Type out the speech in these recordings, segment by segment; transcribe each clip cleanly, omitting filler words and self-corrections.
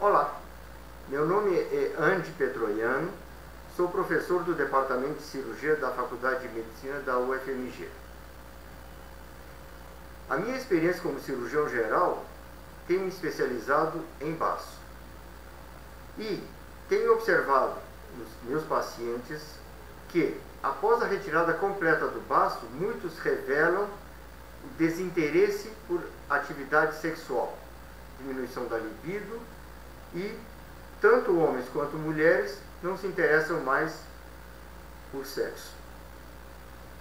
Olá, meu nome é Andy Petroiano, sou professor do Departamento de Cirurgia da Faculdade de Medicina da UFMG. A minha experiência como cirurgião geral tem me especializado em baço. E tenho observado nos meus pacientes que, após a retirada completa do baço, muitos revelam o desinteresse por atividade sexual, diminuição da libido, e tanto homens quanto mulheres não se interessam mais por sexo.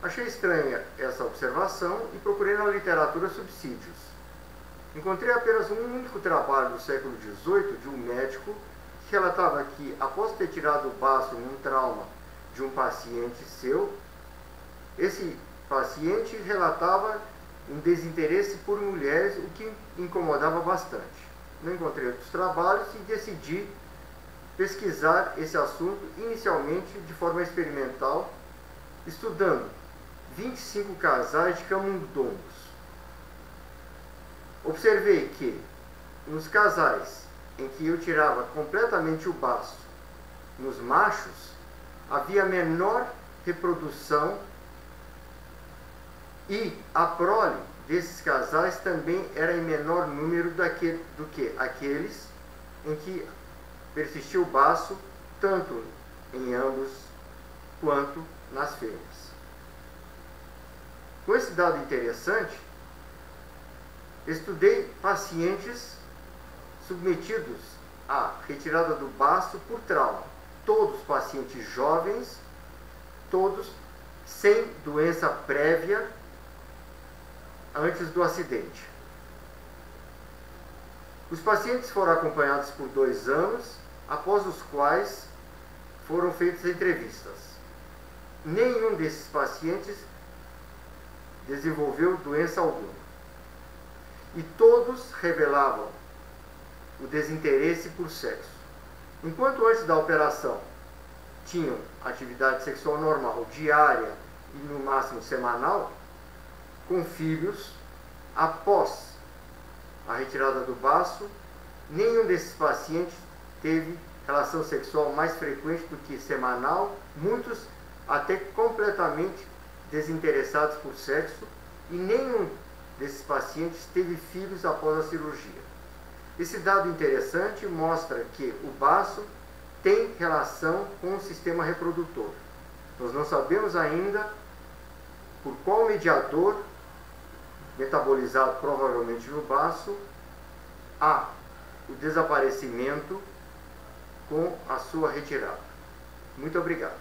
Achei estranha essa observação e procurei na literatura subsídios. Encontrei apenas um único trabalho do século XVIII de um médico que relatava que, após ter tirado o baço num trauma de um paciente seu, esse paciente relatava um desinteresse por mulheres, o que incomodava bastante. Não encontrei outros trabalhos e decidi pesquisar esse assunto inicialmente de forma experimental, estudando 25 casais de camundongos. Observei que nos casais em que eu tirava completamente o baço, nos machos, havia menor reprodução e a prole desses casais também era em menor número do que aqueles em que persistia o baço tanto em ambos quanto nas fêmeas. Com esse dado interessante, estudei pacientes submetidos à retirada do baço por trauma. Todos pacientes jovens, todos sem doença prévia antes do acidente. Os pacientes foram acompanhados por 2 anos, após os quais foram feitas entrevistas. Nenhum desses pacientes desenvolveu doença alguma. E todos revelavam o desinteresse por sexo. Enquanto antes da operação tinham atividade sexual normal, diária e no máximo semanal, com filhos, após a retirada do baço, nenhum desses pacientes teve relação sexual mais frequente do que semanal, muitos até completamente desinteressados por sexo, e nenhum desses pacientes teve filhos após a cirurgia. Esse dado interessante mostra que o baço tem relação com o sistema reprodutor. Nós não sabemos ainda por qual mediador, metabolizado provavelmente no baço, há o desaparecimento com a sua retirada. Muito obrigado.